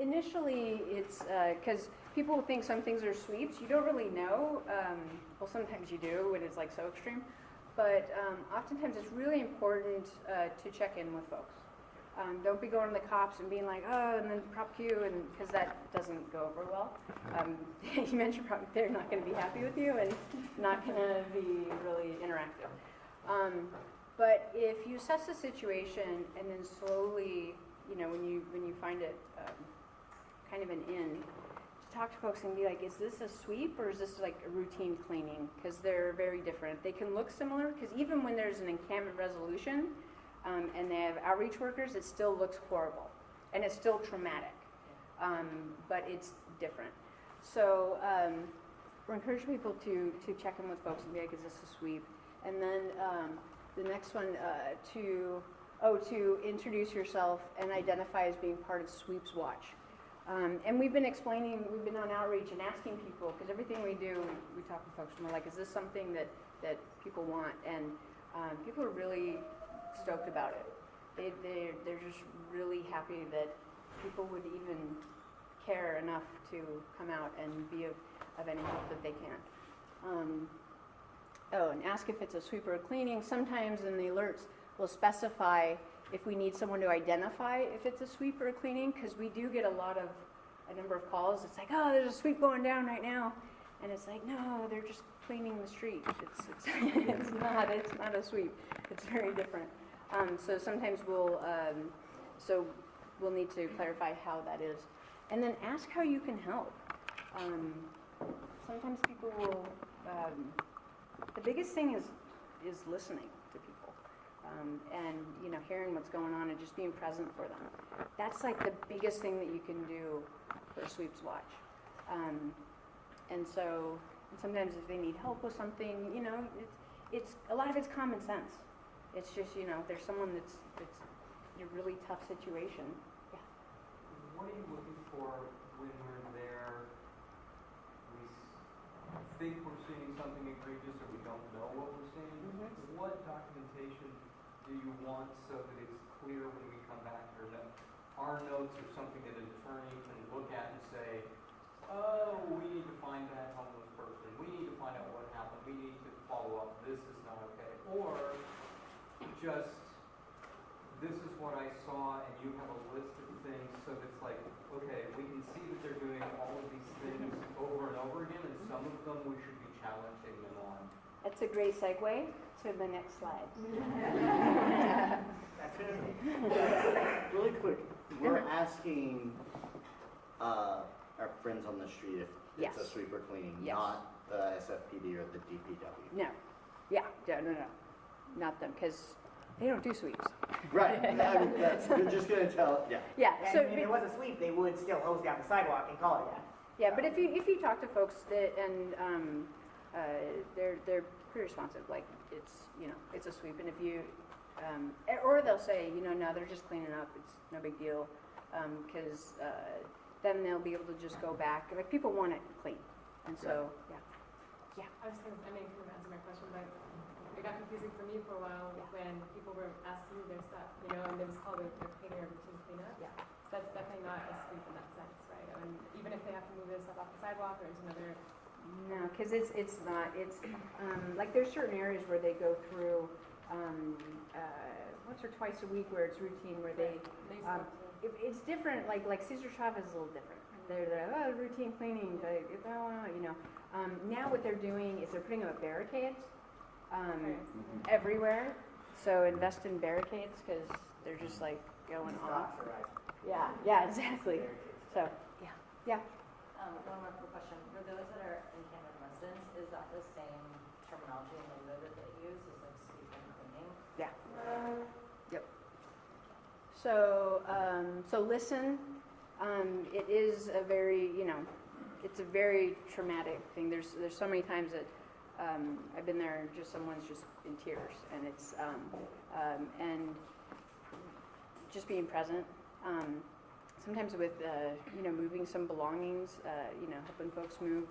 Initially, it's because people think some things are sweeps. You don't really know. Well, sometimes you do when it's like so extreme. But oftentimes it's really important to check in with folks. Don't be going to the cops and being like, oh, and then prop Q, and because that doesn't go over well. You mentioned probably they're not going to be happy with you and not going to be really interactive. But if you assess the situation and then slowly, you know, when you find it kind of an in, to talk to folks and be like, is this a sweep or is this like a routine cleaning? Because they're very different. They can look similar, because even when there's an encampment resolution and they have outreach workers, it still looks horrible and it's still traumatic, but it's different. So we're encouraging people to check in with folks and be like, is this a sweep? And then the next one, to introduce yourself and identify as being part of Sweeps Watch. And we've been explaining, we've been on outreach and asking people, because everything we do, we talk to folks and we're like, is this something that people want? And people are really stoked about it. They're just really happy that people would even care enough to come out and be of any help that they can. And ask if it's a sweep or a cleaning. Sometimes in the alerts, we'll specify if we need someone to identify if it's a sweep or a cleaning, because we do get a number of calls. It's like, oh, there's a sweep going down right now. And it's like, no, they're just cleaning the street. It's not a sweep. It's very different. So sometimes we'll need to clarify how that is. And then ask how you can help. Sometimes people will, the biggest thing is listening to people. And you know, hearing what's going on and just being present for them. That's like the biggest thing that you can do for a Sweeps Watch. And sometimes if they need help with something, you know, it's a lot of it's common sense. It's just, you know, there's someone that's in a really tough situation. Yeah. What are you looking for when we're there? We think we're seeing something egregious or we don't know what we're seeing. Mm-hmm. What documentation do you want so that it's clear when we come back, or that our notes are something that an attorney can look at and say, oh, we need to find that homeless person. We need to find out what happened. We need to follow up. This is not okay. Or just, this is what I saw, and you have a list of things, so it's like, okay, we can see that they're doing all of these things over and over again, and some of them we should be challenging them on. That's a great segue to the next slide. That's it. Really quick, we're asking our friends on the street if it's a sweep or cleaning, not the SFPD or the DPW. No. No. Not them, because they don't do sweeps. Right. You're just going to tell. Yeah. Yeah. So if it was a sweep, they would still hose down the sidewalk and call it that. Yeah, but if you talk to folks that they're pretty responsive. Like it's a sweep, and if you or they'll say no, they're just cleaning up. It's no big deal, because then they'll be able to just go back. Like people want it clean, and so yeah. I was thinking, I mean, kind of answer my question, but it got confusing for me for a while when people were asked to move their stuff, and it was called a cleaning or routine cleanup. Yeah. So that's definitely not a sweep in that sense, right? I mean, even if they have to move their stuff off the sidewalk or into another. No, because it's not. It's like there's certain areas where they go through once or twice a week where it's routine, where it's different. Like Cesar Chavez is a little different. They're routine cleaning, now what they're doing is they're putting up barricades everywhere. So invest in barricades, because they're just like going off. Yeah, exactly. So yeah. One more quick question. For those that are encampment residents, is that the same terminology and lingo that they use as like sweep and cleaning? Yeah. Yep. So listen. It is a very, it's a very traumatic thing. There's so many times that I've been there, just someone's just in tears, and it's and just being present. Sometimes with moving some belongings, helping folks move.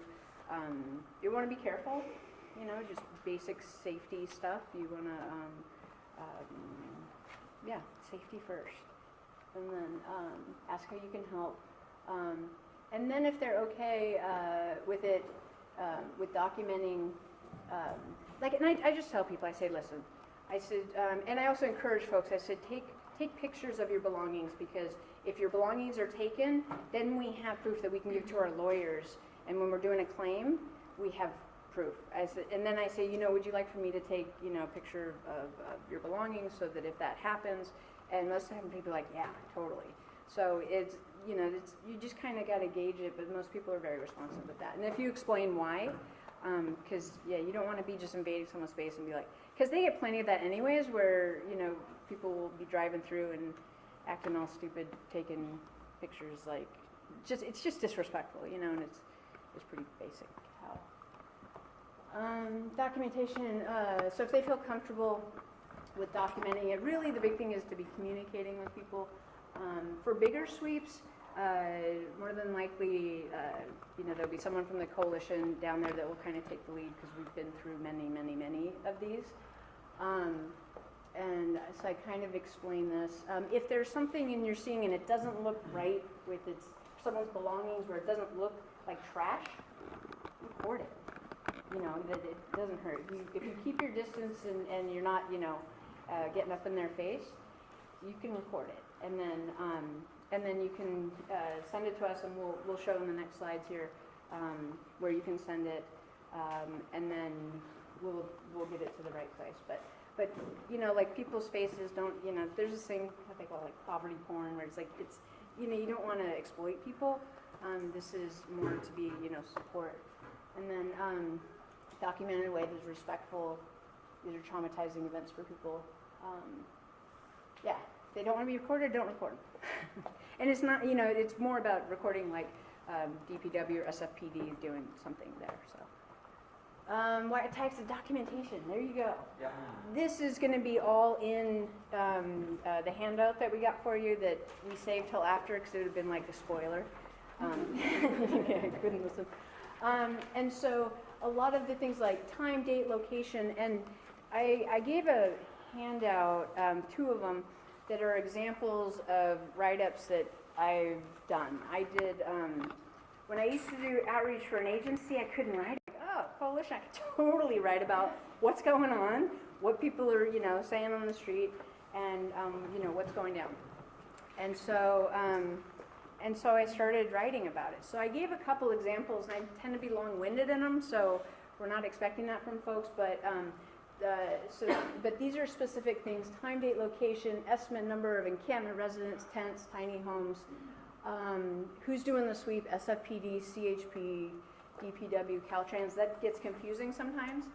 You want to be careful, just basic safety stuff. You want to, safety first. and then ask how you can help. And then if they're okay with it, with documenting, and I just tell people, I say, listen, I said, and I also encourage folks, I said, take pictures of your belongings, because if your belongings are taken, then we have proof that we can give to our lawyers, and when we're doing a claim, we have proof. I said, and then I say, would you like for me to take, a picture of your belongings so that if that happens, and most of the time people are like, yeah, totally. So it's, you just kind of got to gauge it, but most people are very responsive with that. And if you explain why, because, you don't want to be just invading someone's space and be like, because they get plenty of that anyways, where, people will be driving through and acting all stupid, taking pictures, like, it's just disrespectful, and it's pretty basic how. Documentation, so if they feel comfortable with documenting it, really the big thing is to be communicating with people. For bigger sweeps, more than likely, there'll be someone from the coalition down there that will kind of take the lead, because we've been through many, many, many of these. And so I kind of explain this. If there's something and you're seeing and it doesn't look right with someone's belongings, where it doesn't look like trash, report it. That it doesn't hurt. If you keep your distance and you're not, getting up in their face, you can report it. And then you can send it to us, and we'll show in the next slides here where you can send it, and then we'll get it to the right place. But like people's faces don't, there's this thing I think called like poverty porn, where it's like you don't want to exploit people. This is more to be support, and then document in a way that's respectful. These are traumatizing events for people. If they don't want to be recorded, don't record them. And it's not, it's more about recording like DPW or SFPD doing something there. So, what types of documentation? There you go. Yeah. This is going to be all in the handout that we got for you that we saved till after, because it would have been like a spoiler. I couldn't listen. And so a lot of the things like time, date, location, and I gave a handout, 2 of them, that are examples of write-ups that I've done. I did, when I used to do outreach for an agency, I couldn't write. Coalition, I could totally write about what's going on, what people are, saying on the street, and, what's going down. And so I started writing about it. So I gave a couple examples, and I tend to be long-winded in them, so we're not expecting that from folks, but these are specific things: time, date, location, estimate number of encampment residents, tents, tiny homes, who's doing the sweep, SFPD, CHP, DPW, CalTrans. That gets confusing sometimes,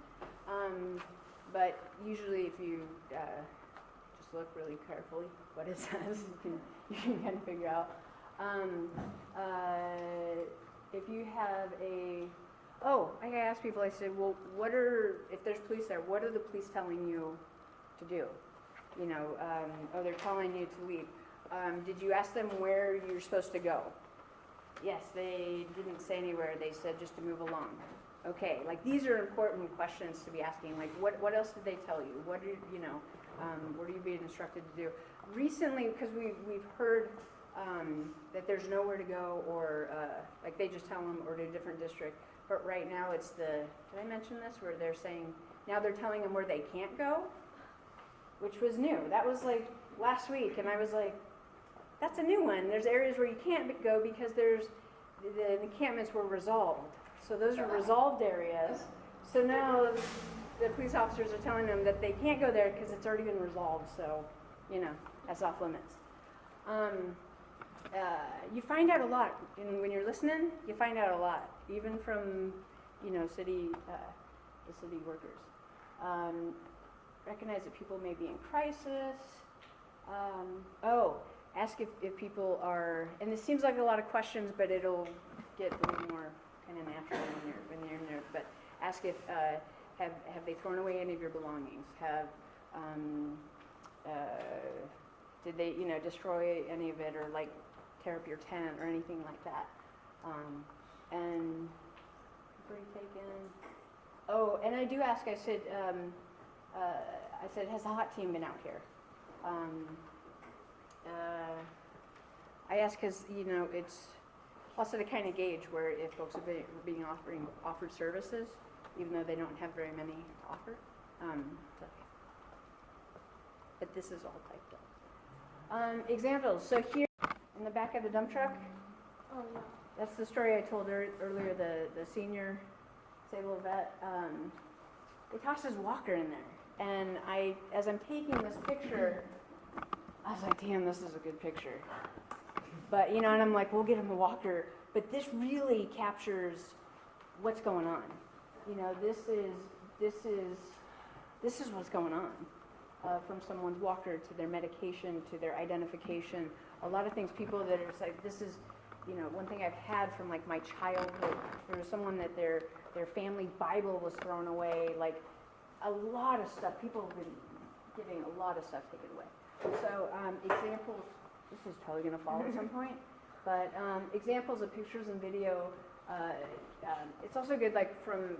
but usually if you just look really carefully what it says, you can kind of figure out. If you have I ask people, I said, well, if there's police there, what are the police telling you to do? They're telling you to leave. Did you ask them where you're supposed to go? Yes, they didn't say anywhere. They said just to move along. Okay, like these are important questions to be asking. Like, what else did they tell you? What are you being instructed to do? Recently, because we've heard that there's nowhere to go, or like they just tell them, or to a different district. But right now it's did I mention this, where they're saying, now they're telling them where they can't go, which was new. That was like last week, and I was like, that's a new one. There's areas where you can't go because the encampments were resolved. So those are resolved areas. So now the police officers are telling them that they can't go there because it's already been resolved. So, that's off limits. You find out a lot. When you're listening, you find out a lot, even from, the city workers. Recognize that people may be in crisis. Ask if people are, and it seems like a lot of questions, but it'll get a little more kind of natural when you're in there. But ask if have they thrown away any of your belongings? Did they destroy any of it, or like tear up your tent or anything like that? And pretty taken. And I do ask. I said has the hot team been out here? I ask because, you know, it's also to kind of gauge where if folks are being offered services, even though they don't have very many to offer. So, but this is all typed up. Examples. So here in the back of the dump truck, Oh, yeah. that's the story I told earlier, the senior disabled vet. They tossed his walker in there. And as I'm taking this picture, I was like, damn, this is a good picture. But, you know, and I'm like, we'll get him a walker. But this really captures what's going on. You know, this is what's going on. From someone's walker to their medication to their identification. A lot of things, people that are like, this is, you know, one thing I've had from like my childhood. There was someone that their family Bible was thrown away. Like a lot of stuff. People have been getting a lot of stuff taken away. So examples. This is totally going to fall at some point. But examples of pictures and video. It's also good, like from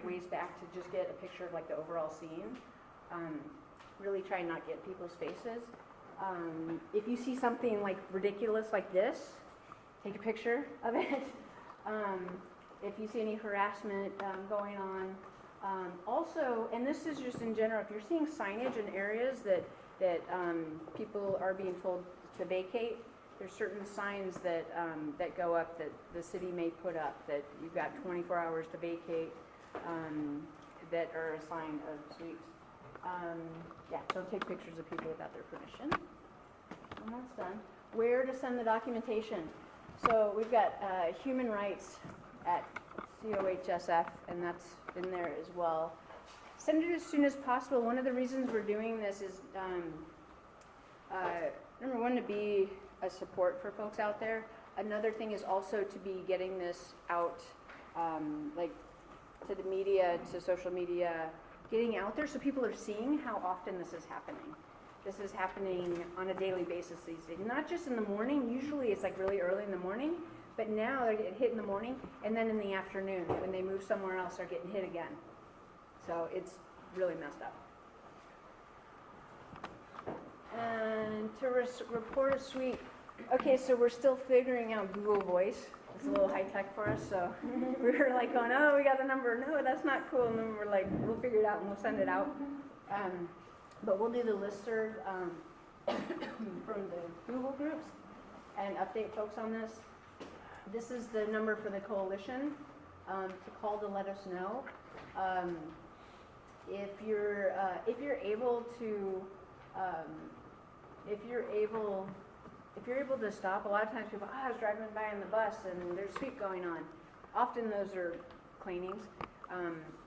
ways back, to just get a picture of like the overall scene. Really try and not get people's faces. If you see something like ridiculous like this, take a picture of it. If you see any harassment going on. Also, and this is just in general, if you're seeing signage in areas that people are being told to vacate, there's certain signs that go up that the city may put up that you've got 24 hours to vacate that are a sign of sweeps. Yeah, don't take pictures of people without their permission. And that's done. Where to send the documentation? So we've got HumanRights at COHSF, and that's in there as well. Send it as soon as possible. One of the reasons we're doing this is, number one, to be a support for folks out there. Another thing is also to be getting this out, like to the media, to social media, getting out there so people are seeing how often this is happening. This is happening on a daily basis these days. Not just in the morning. Usually it's like really early in the morning, but now they're getting hit in the morning, and then in the afternoon when they move somewhere else, they're getting hit again. So it's really messed up. And to report a sweep. Okay, so we're still figuring out Google Voice. It's a little high tech for us, so we were like going, oh, we got the number. No, that's not cool. And then we're like, we'll figure it out and we'll send it out. But we'll do the listserv from the Google groups and update folks on this. This is the number for the coalition to call to let us know. If you're able to stop, a lot of times people, I was driving by on the bus and there's sweep going on. Often those are cleanings.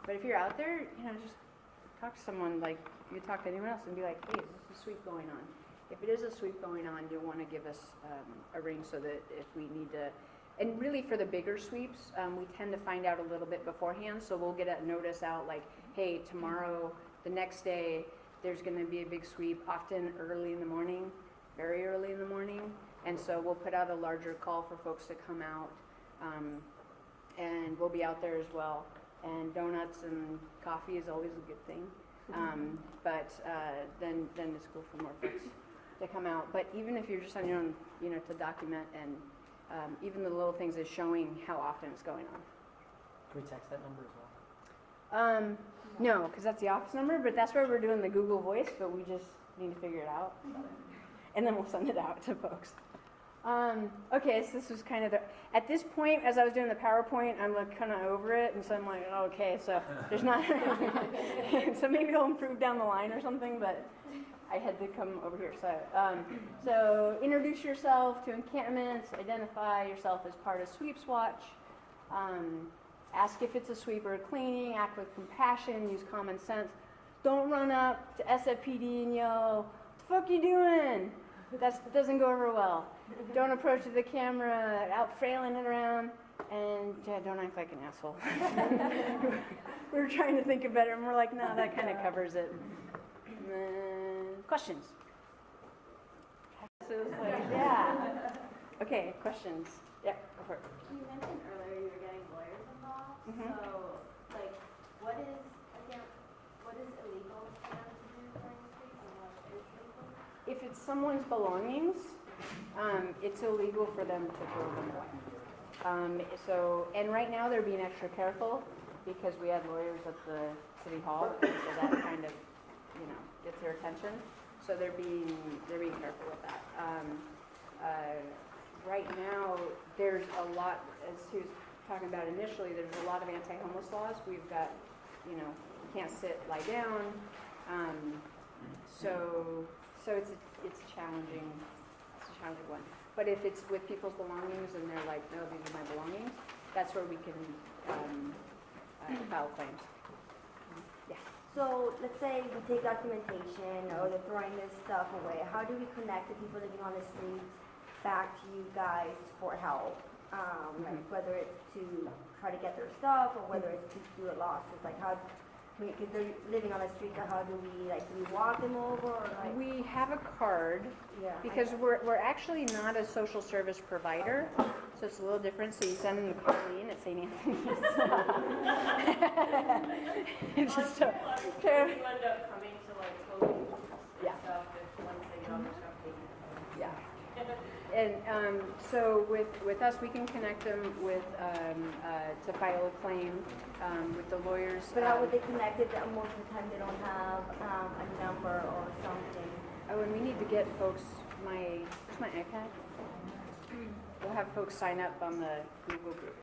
But if you're out there, you know, just talk to someone like you talk to anyone else and be like, hey, is this a sweep going on? If it is a sweep going on, you'll want to give us a ring so that if we need to, and really for the bigger sweeps, we tend to find out a little bit beforehand, so we'll get a notice out like, hey, tomorrow, the next day, there's going to be a big sweep, often early in the morning, very early in the morning, and so we'll put out a larger call for folks to come out, and we'll be out there as well. And donuts and coffee is always a good thing, but then it's cool for more folks to come out. But even if you're just on your own, you know, to document, and even the little things is showing how often it's going on. Can we text that number as well? No, because that's the office number, but that's where we're doing the Google Voice, but we just need to figure it out. And then we'll send it out to folks. Okay, so this was kind of at this point, as I was doing the PowerPoint, I'm like kind of over it, and so I'm like, oh, okay, so there's not, so maybe it'll improve down the line or something, but I had to come over here. So introduce yourself to encampments, identify yourself as part of Sweeps Watch, ask if it's a sweep or a cleaning, act with compassion, use common sense. Don't run up to SFPD and yell, what the fuck you doing? That doesn't go over well. Don't approach the camera out frailing it around, and don't act like an asshole. We were trying to think of better, and we're like, no, that kind of covers it. And then, questions? So it was like, yeah. Okay, questions. Yeah, go for it. You mentioned earlier you were getting lawyers involved. Mhm. So, like, what is illegal for them to do during the sweep and what is legal? If it's someone's belongings, It's illegal for them to throw them away. And right now they're being extra careful because we had lawyers at the city hall, and so that kind of, gets their attention. So they're being careful with that. Right now, there's a lot, as he was talking about initially, there's a lot of anti-homeless laws. We've got, you can't sit, lie down. So it's a challenging one. But if it's with people's belongings and they're like, no, these are my belongings, that's where we can file claims. Yeah. So let's say we take documentation or they're throwing this stuff away. How do we connect the people living on the streets back to you guys for help? Like whether it's to try to get their stuff or whether it's to do a lawsuit. Like how, because they're living on the street, so how do we walk them over or like? We have a card because we're actually not a social service provider, so it's a little different. So you send them to Colleen at St. Anthony's. It's just You end up coming to like clothing Yeah. stuff if once they get all their stuff taken. yeah. And so with us, we can connect them with to file a claim with the lawyers. But how would they connect it? That most of the time they don't have a number or something. Oh, and we need to get folks where's my iPad? We'll have folks sign up on the Google group.